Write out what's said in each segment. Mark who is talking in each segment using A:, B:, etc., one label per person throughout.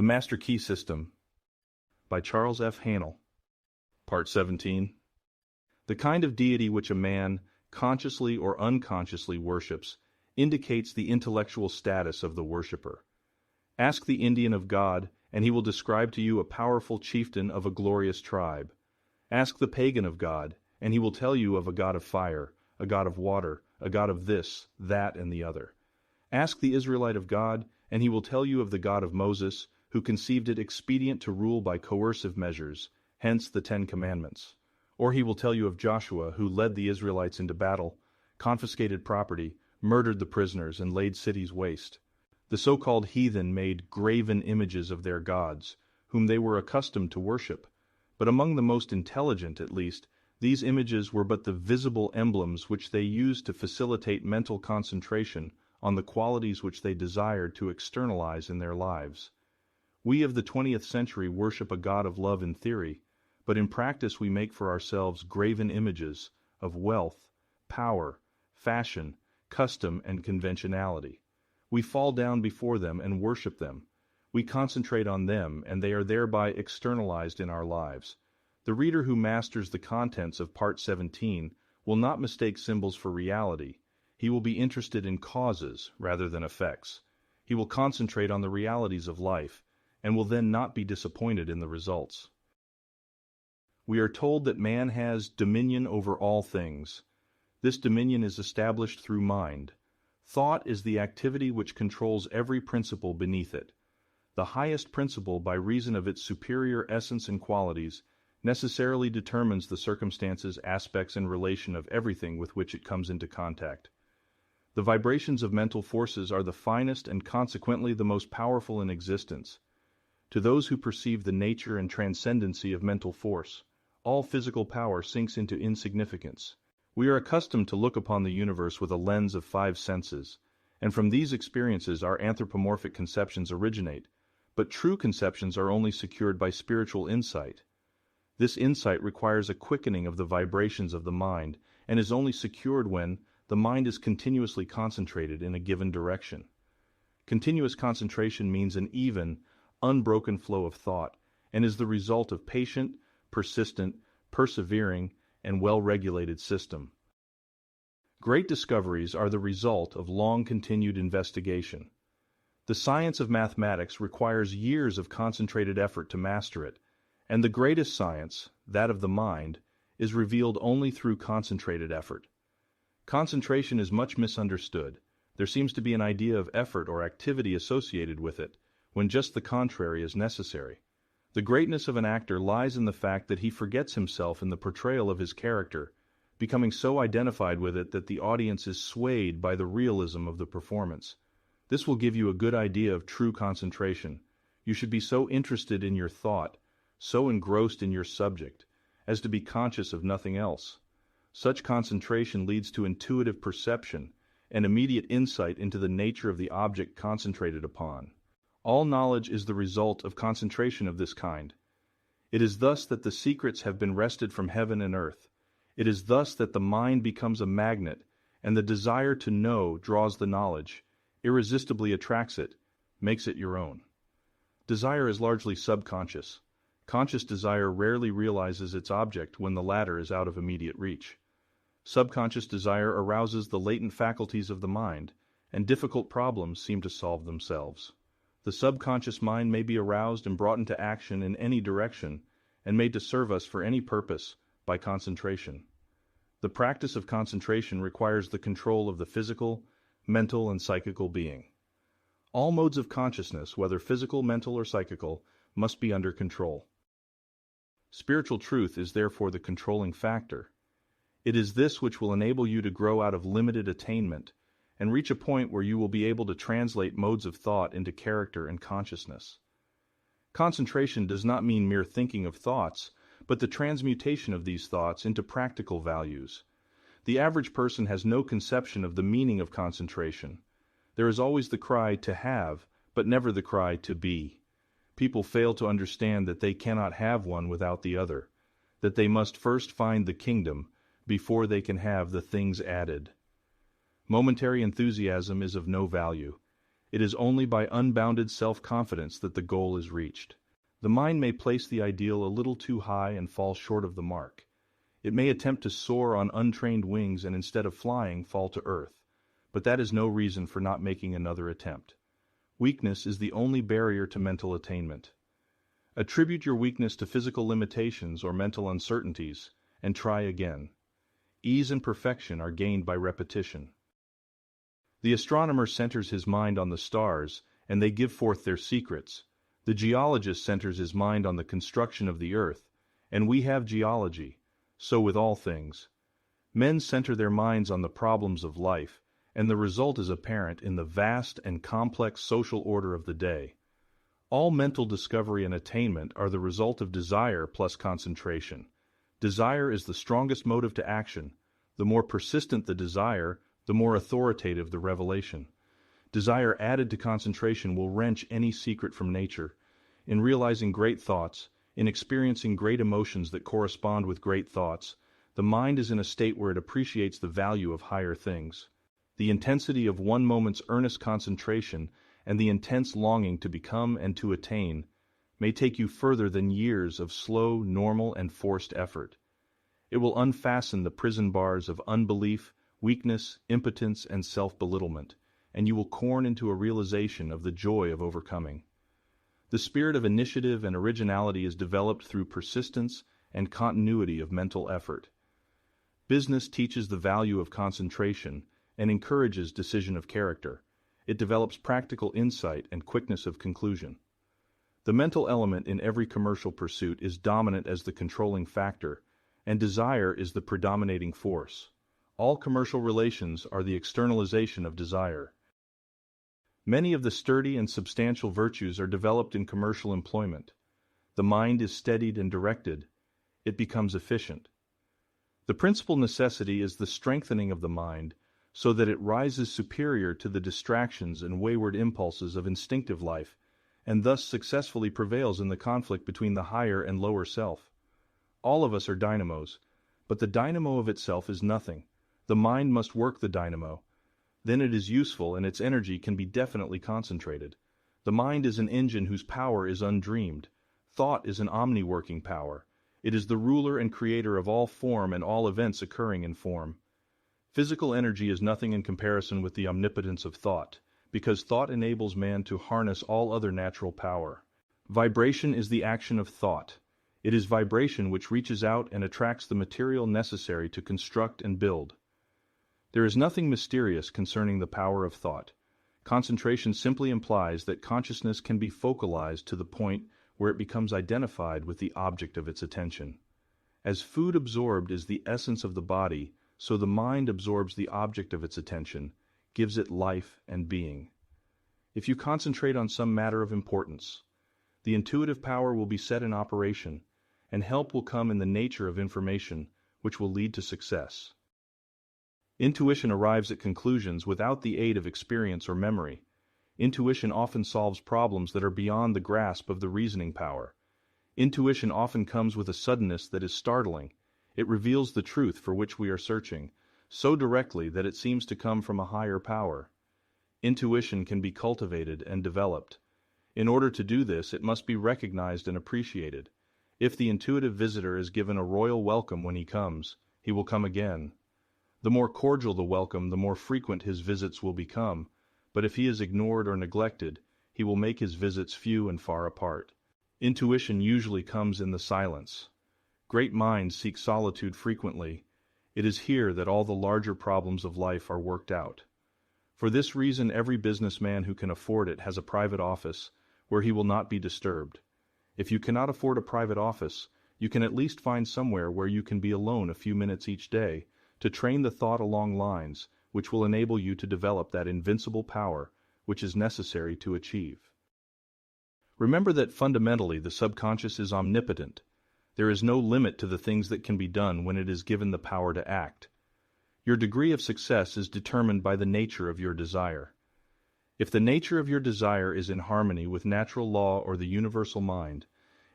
A: Master Key System by Charles F. Haanel. Part 17. The kind of deity which a man, consciously or unconsciously worships, indicates the intellectual status of the worshipper. Ask the Indian of God, and he will describe to you a powerful chieftain of a glorious tribe. Ask the pagan of God, and he will tell you of a god of fire, a god of water, a god of this, that, and the other. Ask the Israelite of God, and he will tell you of the God of Moses, who conceived it expedient to rule by coercive measures, hence the 10 Commandments. Or he will tell you of Joshua, who led the Israelites into battle, confiscated property, murdered the prisoners, and laid cities waste. The so-called heathen made graven images of their gods, whom they were accustomed to worship. But among the most intelligent, at least, these images were but the visible emblems which they used to facilitate mental concentration on the qualities which they desired to externalize in their lives. We of the 20th century worship a God of love in theory, but in practice we make for ourselves graven images of wealth, power, fashion, custom, and conventionality. We fall down before them and worship them. We concentrate on them, and they are thereby externalized in our lives. The reader who masters the contents of Part 17 will not mistake symbols for reality. He will be interested in causes rather than effects. He will concentrate on the realities of life, and will then not be disappointed in the results. We are told that man has dominion over all things. This dominion is established through mind. Thought is the activity which controls every principle beneath it. The highest principle, by reason of its superior essence and qualities, necessarily determines the circumstances, aspects, and relation of everything with which it comes into contact. The vibrations of mental forces are the finest and consequently the most powerful in existence. To those who perceive the nature and transcendency of mental force, all physical power sinks into insignificance. We are accustomed to look upon the universe with a lens of 5 senses, and from these experiences our anthropomorphic conceptions originate, but true conceptions are only secured by spiritual insight. This insight requires a quickening of the vibrations of the mind, and is only secured when the mind is continuously concentrated in a given direction. Continuous concentration means an even, unbroken flow of thought, and is the result of patient, persistent, persevering, and well-regulated system. Great discoveries are the result of long-continued investigation. The science of mathematics requires years of concentrated effort to master it, and the greatest science, that of the mind, is revealed only through concentrated effort. Concentration is much misunderstood. There seems to be an idea of effort or activity associated with it, when just the contrary is necessary. The greatness of an actor lies in the fact that he forgets himself in the portrayal of his character, becoming so identified with it that the audience is swayed by the realism of the performance. This will give you a good idea of true concentration. You should be so interested in your thought, so engrossed in your subject, as to be conscious of nothing else. Such concentration leads to intuitive perception and immediate insight into the nature of the object concentrated upon. All knowledge is the result of concentration of this kind. It is thus that the secrets have been wrested from heaven and earth. It is thus that the mind becomes a magnet, and the desire to know draws the knowledge, irresistibly attracts it, makes it your own. Desire is largely subconscious. Conscious desire rarely realizes its object when the latter is out of immediate reach. Subconscious desire arouses the latent faculties of the mind, and difficult problems seem to solve themselves. The subconscious mind may be aroused and brought into action in any direction, and made to serve us for any purpose, by concentration. The practice of concentration requires the control of the physical, mental, and psychical being. All modes of consciousness, whether physical, mental, or psychical, must be under control. Spiritual truth is therefore the controlling factor. It is this which will enable you to grow out of limited attainment and reach a point where you will be able to translate modes of thought into character and consciousness. Concentration does not mean mere thinking of thoughts, but the transmutation of these thoughts into practical values. The average person has no conception of the meaning of concentration. There is always the cry to have, but never the cry to be. People fail to understand that they cannot have one without the other, that they must first find the kingdom before they can have the things added. Momentary enthusiasm is of no value. It is only by unbounded self-confidence that the goal is reached. The mind may place the ideal a little too high and fall short of the mark. It may attempt to soar on untrained wings and instead of flying, fall to earth. But that is no reason for not making another attempt. Weakness is the only barrier to mental attainment. Attribute your weakness to physical limitations or mental uncertainties, and try again. Ease and perfection are gained by repetition. The astronomer centers his mind on the stars, and they give forth their secrets. The geologist centers his mind on the construction of the earth, and we have geology. So with all things. Men center their minds on the problems of life, and the result is apparent in the vast and complex social order of the day. All mental discovery and attainment are the result of desire plus concentration. Desire is the strongest motive to action. The more persistent the desire, the more authoritative the revelation. Desire added to concentration will wrench any secret from nature. In realizing great thoughts, in experiencing great emotions that correspond with great thoughts, the mind is in a state where it appreciates the value of higher things. The intensity of one moment's earnest concentration and the intense longing to become and to attain may take you further than years of slow, normal, and forced effort. It will unfasten the prison bars of unbelief, weakness, impotence, and self-belittlement, and you will corn into a realization of the joy of overcoming. The spirit of initiative and originality is developed through persistence and continuity of mental effort. Business teaches the value of concentration and encourages decision of character. It develops practical insight and quickness of conclusion. The mental element in every commercial pursuit is dominant as the controlling factor, and desire is the predominating force. All commercial relations are the externalization of desire. Many of the sturdy and substantial virtues are developed in commercial employment. The mind is steadied and directed. It becomes efficient. The principal necessity is the strengthening of the mind, so that it rises superior to the distractions and wayward impulses of instinctive life, and thus successfully prevails in the conflict between the higher and lower self. All of us are dynamos, but the dynamo of itself is nothing. The mind must work the dynamo. Then it is useful and its energy can be definitely concentrated. The mind is an engine whose power is undreamed. Thought is an omni-working power. It is the ruler and creator of all form and all events occurring in form. Physical energy is nothing in comparison with the omnipotence of thought, because thought enables man to harness all other natural power. Vibration is the action of thought. It is vibration which reaches out and attracts the material necessary to construct and build. There is nothing mysterious concerning the power of thought. Concentration simply implies that consciousness can be focalized to the point where it becomes identified with the object of its attention. As food absorbed is the essence of the body, so the mind absorbs the object of its attention, gives it life and being. If you concentrate on some matter of importance, the intuitive power will be set in operation, and help will come in the nature of information, which will lead to success. Intuition arrives at conclusions without the aid of experience or memory. Intuition often solves problems that are beyond the grasp of the reasoning power. Intuition often comes with a suddenness that is startling. It reveals the truth for which we are searching, so directly that it seems to come from a higher power. Intuition can be cultivated and developed. In order to do this, it must be recognized and appreciated. If the intuitive visitor is given a royal welcome when he comes, he will come again. The more cordial the welcome, the more frequent his visits will become, but if he is ignored or neglected, he will make his visits few and far apart. Intuition usually comes in the silence. Great minds seek solitude frequently. It is here that all the larger problems of life are worked out. For this reason, every businessman who can afford it has a private office where he will not be disturbed. If you cannot afford a private office, you can at least find somewhere where you can be alone a few minutes each day, to train the thought along lines which will enable you to develop that invincible power which is necessary to achieve. Remember that fundamentally the subconscious is omnipotent. There is no limit to the things that can be done when it is given the power to act. Your degree of success is determined by the nature of your desire. If the nature of your desire is in harmony with natural law or the universal mind,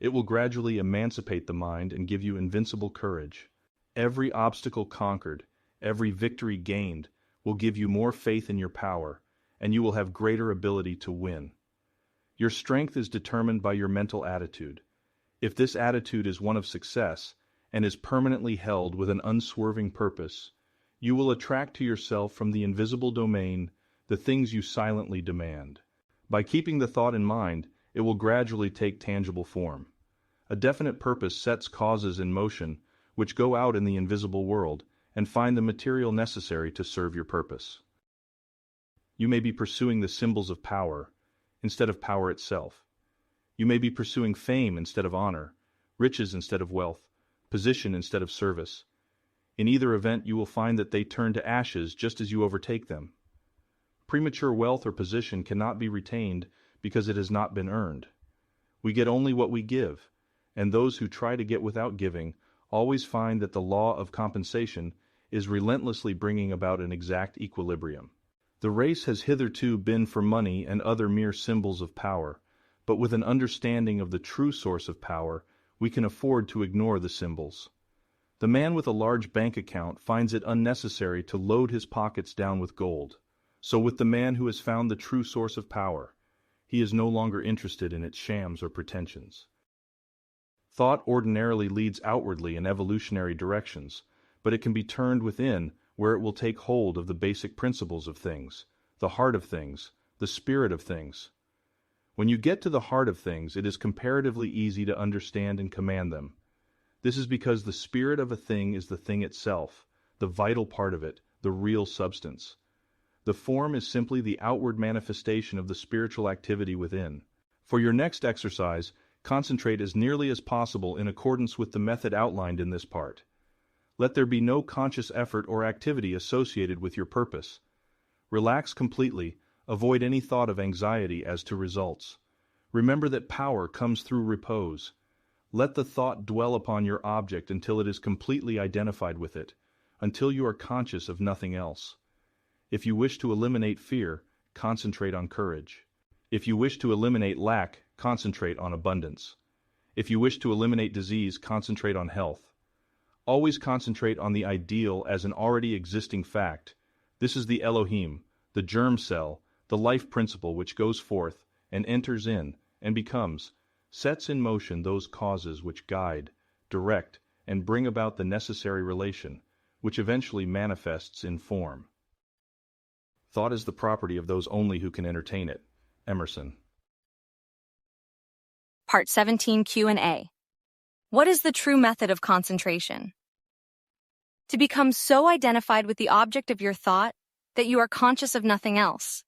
A: it will gradually emancipate the mind and give you invincible courage. Every obstacle conquered, every victory gained, will give you more faith in your power, and you will have greater ability to win. Your strength is determined by your mental attitude. If this attitude is one of success and is permanently held with an unswerving purpose, you will attract to yourself from the invisible domain the things you silently demand. By keeping the thought in mind, it will gradually take tangible form. A definite purpose sets causes in motion which go out in the invisible world and find the material necessary to serve your purpose. You may be pursuing the symbols of power instead of power itself. You may be pursuing fame instead of honor, riches instead of wealth, position instead of service. In either event, you will find that they turn to ashes just as you overtake them. Premature wealth or position cannot be retained because it has not been earned. We get only what we give, and those who try to get without giving always find that the law of compensation is relentlessly bringing about an exact equilibrium. The race has hitherto been for money and other mere symbols of power, but with an understanding of the true source of power, we can afford to ignore the symbols. The man with a large bank account finds it unnecessary to load his pockets down with gold. So with the man who has found the true source of power, he is no longer interested in its shams or pretensions. Thought ordinarily leads outwardly in evolutionary directions, but it can be turned within where it will take hold of the basic principles of things, the heart of things, the spirit of things. When you get to the heart of things, it is comparatively easy to understand and command them. This is because the spirit of a thing is the thing itself, the vital part of it, the real substance. The form is simply the outward manifestation of the spiritual activity within. For your next exercise, concentrate as nearly as possible in accordance with the method outlined in this part. Let there be no conscious effort or activity associated with your purpose. Relax completely, avoid any thought of anxiety as to results. Remember that power comes through repose. Let the thought dwell upon your object until it is completely identified with it, until you are conscious of nothing else. If you wish to eliminate fear, concentrate on courage. If you wish to eliminate lack, concentrate on abundance. If you wish to eliminate disease, concentrate on health. Always concentrate on the ideal as an already existing fact. This is the Elohim, the germ cell, the life principle which goes forth and enters in and becomes, sets in motion those causes which guide, direct, and bring about the necessary relation, which eventually manifests in form. Thought is the property of those only who can entertain it. Emerson.
B: Part 17 Q&A. What is the true method of concentration? To become so identified with the object of your thought that you are conscious of nothing else.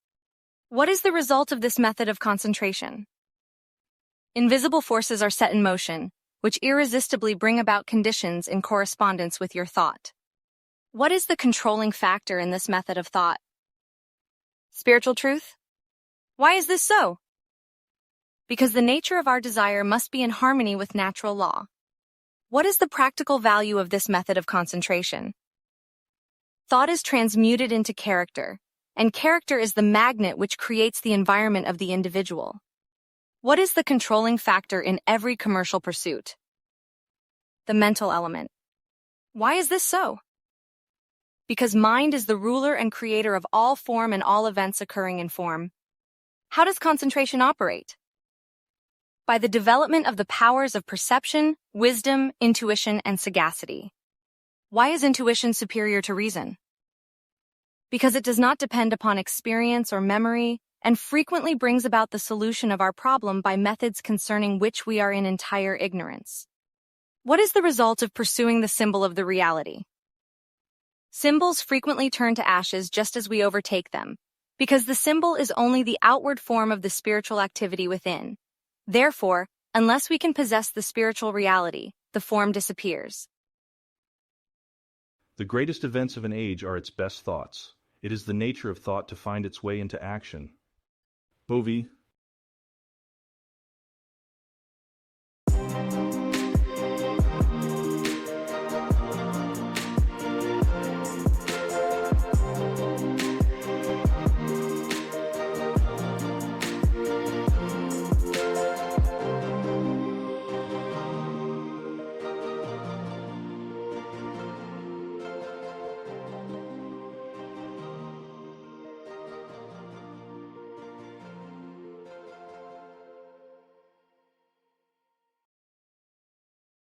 B: What is the result of this method of concentration? Invisible forces are set in motion, which irresistibly bring about conditions in correspondence with your thought. What is the controlling factor in this method of thought? Spiritual truth? Why is this so? Because the nature of our desire must be in harmony with natural law. What is the practical value of this method of concentration? Thought is transmuted into character, and character is the magnet which creates the environment of the individual. What is the controlling factor in every commercial pursuit? The mental element. Why is this so? Because mind is the ruler and creator of all form and all events occurring in form. How does concentration operate? By the development of the powers of perception, wisdom, intuition, and sagacity. Why is intuition superior to reason? Because it does not depend upon experience or memory, and frequently brings about the solution of our problem by methods concerning which we are in entire ignorance. What is the result of pursuing the symbol of the reality? Symbols frequently turn to ashes just as we overtake them, because the symbol is only the outward form of the spiritual activity within. Therefore, unless we can possess the spiritual reality, the form disappears.
A: The greatest events of an age are its best thoughts. It is the nature of thought to find its way into action. Bovie,